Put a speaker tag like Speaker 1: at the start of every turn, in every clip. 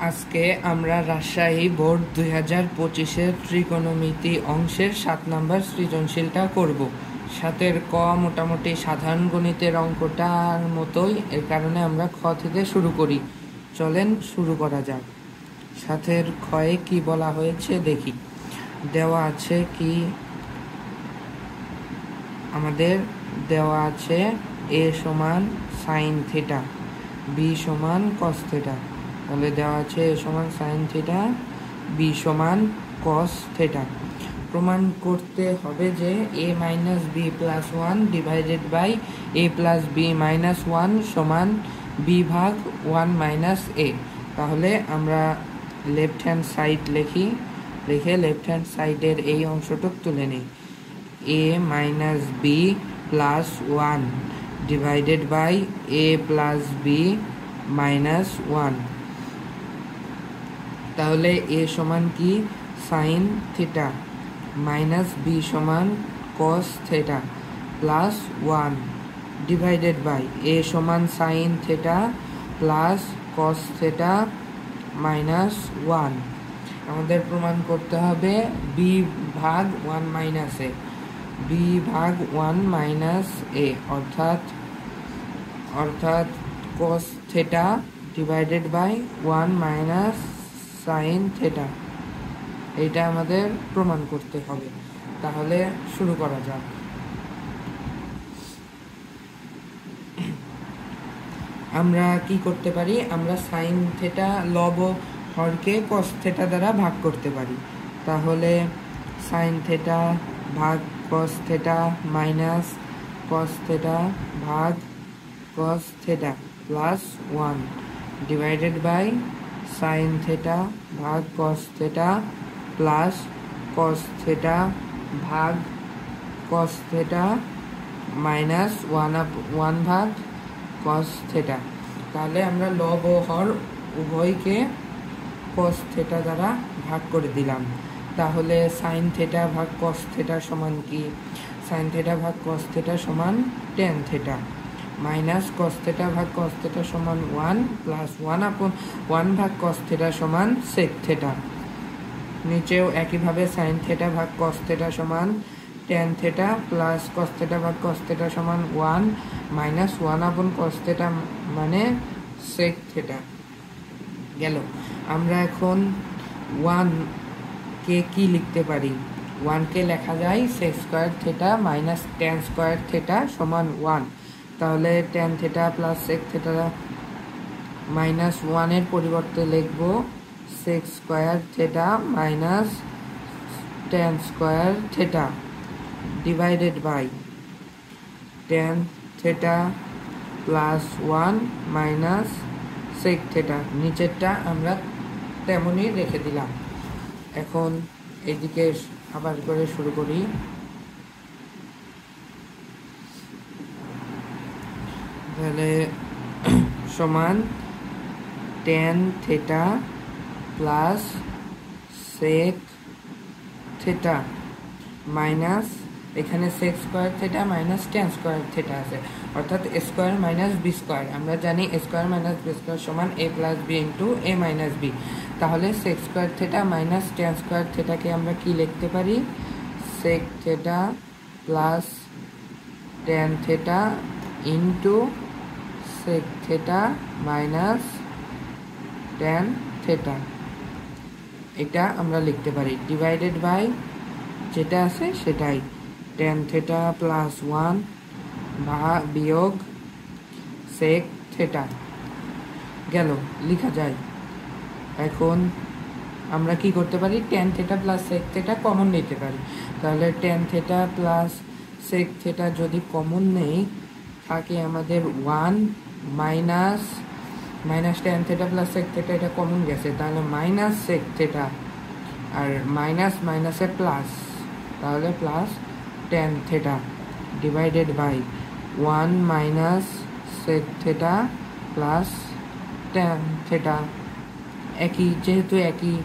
Speaker 1: আজকে আমরা রাজশাহী বোর্ড 2025-এর ত্রিকোণমিতি অংশের 7 নম্বর সৃজনশীলটা করব। 7-এর ক মোটামুটি সাধারণ গণিতের অঙ্কটার মতোই, এর কারণে আমরা খ থেকে শুরু করি। চলেন শুরু করা যাক। 7-এর ক্ষয়ে কি বলা হয়েছে দেখি। দেওয়া আছে কি, আমাদের দেওয়া আছে a সমান সাইন থিটা, b সমান কস থিটা। তাহলে দেওয়া আছে a সমান সাইন থিটা, b সমান কস থিটা। প্রমাণ করতে হবে যে a minus b plus 1 divided by a plus b minus 1 সমান b ভাগ 1 মাইনাস a। তাহলে আমরা লেফট হ্যান্ড সাইড লিখে লেফট হ্যান্ড সাইডের এই অংশটুক তুলে নিই। a minus b plus 1 divided by a plus b minus 1। তাহলে a সমান কি সাইন থিটা মাইনাস b সমান cos theta plus 1 divided by a সমান sine theta plus cos theta minus 1। আমাদের প্রমাণ করতে হবে b ভাগ 1 মাইনাস a, b ভাগ 1 মাইনাস a অর্থাৎ cos theta divided by 1 minus sine theta. এটা আমাদের প্রমাণ করতে হবে। তাহলে শুরু করা যাক। আমরা কি করতে পারি, আমরা সাইন থিটা লব হরকে কস থিটা দ্বারা ভাগ করতে পারি। তাহলে সাইন থিটা ভাগ cos theta minus cos theta ভাগ cos theta plus 1 divided by sine theta ভাগ cos theta plus cos theta ভাগ কস থিটা মাইনাস 1 ভাগ কস থিটা। তাহলে আমরা লব ও হর উভয়কে কস থিটা দ্বারা ভাগ করে দিলাম। তাহলে সাইন থিটা ভাগ কস থিটা সমান কি, সাইন থিটা ভাগ কস থিটা সমান tan theta minus cos theta ভাগ কস থিটা সমান 1 প্লাস 1 ভাগ কস থিটা সমান সেক থিটা। নিচেও একইভাবে সাইন থিটা ভাগ কস থিটা সমান tan theta plus cos theta ভাগ কস থিটা সমান 1 মাইনাস 1 কস থিটা মানে সেক থিটা গেল। আমরা এখন 1 কে কি লিখতে পারি, 1 কে লেখা যায় sec square theta minus tan square theta সমান 1। তাহলে tan theta plus sec theta minus 1 এর পরিবর্তে লিখব sec square theta minus tan square theta divided by tan theta plus 1 minus sec theta. নিচেরটা আমরা তেমনই রেখে দিলাম। এখন এদিকে আবার করে শুরু করি। তাহলে সমান tan theta plus sec theta minus, এখানে sec square theta minus tan square theta আছে, অর্থাৎ A square minus B square. আমরা জানি A square minus B square সমান A plus B into A minus B. তাহলে sec square theta minus tan square থিটাকে আমরা কি লিখতে পারি, sec theta plus tan theta into sec theta minus tan theta, এটা আমরা লিখতে পারি ডিভাইডেড বাই যেটা আছে সেটাই টেন থিটা প্লাস 1 বিয়োগ সেক থিটা গেল, লেখা যায়। এখন আমরা কি করতে পারি, tan theta plus sec theta common নিতে পারি। তাহলে tan theta plus sec theta যদি কমন নেই, থাকে আমাদের 1 minus tan theta plus sec theta, এটা কমন গেছে, তাহলে মাইনাস সেক থিটা আর মাইনাস মাইনাসে প্লাস, তাহলে plus tan theta divided by 1 minus sec theta plus tan theta. একই, যেহেতু একই,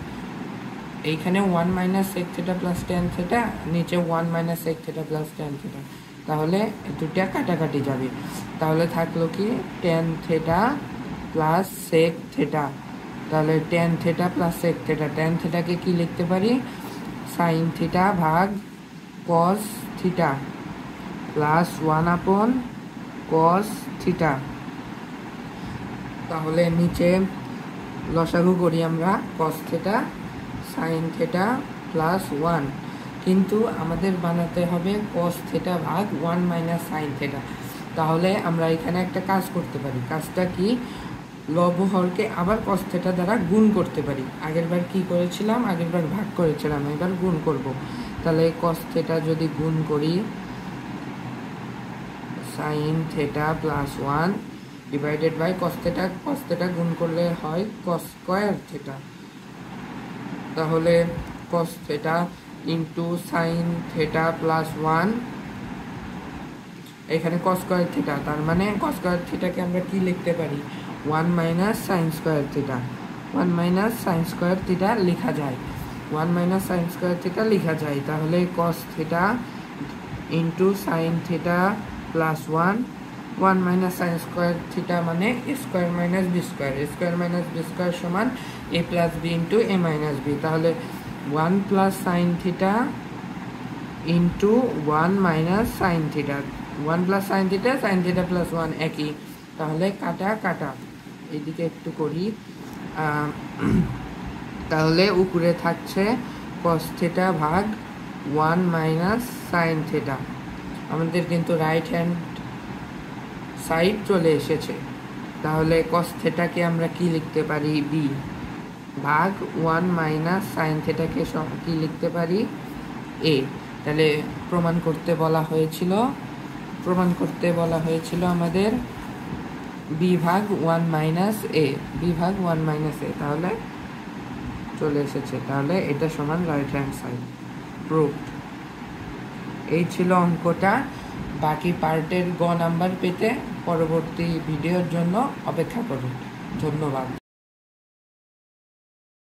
Speaker 1: এইখানে 1 minus sec theta plus tan theta, নিচে 1 minus sec theta plus tan theta, তাহলে দুটা কাটাকাটি যাবে। তাহলে থাকলো কি tan theta plus sec theta তাহলে tan theta plus sec theta, tan থিটাকে কি লিখতে পারি সাইন থিটা ভাগ cos theta plus 1 cos theta. তাহলে নিচে লসাগু করি আমরা, cos theta sine theta plus 1, কিন্তু আমাদের বানাতে হবে কস থিটা ভাগ 1 মাইনাস সাইন থিটা। তাহলে আমরা এখানে একটা কাজ করতে পারি, কাজটা কি, লব হরকে আবার কস থিটা দ্বারা গুণ করতে পারি। আগেরবার কি করেছিলাম, আগেরবার ভাগ করেছিলাম, এবার গুণ করব। তাহলে কস থিটা যদি গুণ করি sine theta plus 1 divided by cos theta গুণ করলে হয় কস স্কয়ার থিটা। তাহলে cos theta into sine theta plus 1, এখানে কস স্কয়ার থিটা, তার মানে কস স্কয়ার থিটাকে আমরা কি লিখতে পারি 1 minus sine square theta, 1 minus sine square theta লেখা যায়, 1 মাইনাস সাইন স্কয়ার থিটা লেখা যায়। তাহলে cos theta into sine theta plus 1, 1 minus sine square theta মানে square minus B square, square minus B square সমান A plus B into A minus B. তাহলে 1 plus sine theta into 1 minus sine theta, 1 plus sine theta plus 1 একই, তাহলে কাটা কাটা এদিকে একটু করি। তাহলে উপরে থাকছে কস থিটা ভাগ 1 মাইনাস সাইন থিটা, আমাদের কিন্তু রাইট হ্যান্ড সাইড চলে এসেছে। তাহলে কস থিটাকে আমরা কি লিখতে পারি বি ভাগ 1 মাইনাস সাইন থিটাকে কি লিখতে পারি এ। তাহলে প্রমাণ করতে বলা হয়েছিল আমাদের বি ভাগ 1 মাইনাস এ, বি ভাগ 1 মাইনাস এ, তাহলে চলে এসেছে। তাহলে এটা সমান রাইট হ্যান্ড সাইড, প্রুভড। এই ছিল অঙ্কটা। বাকি পার্টের গ নাম্বার পেতে পরবর্তী ভিডিওর জন্য অপেক্ষা করুন। ধন্যবাদ।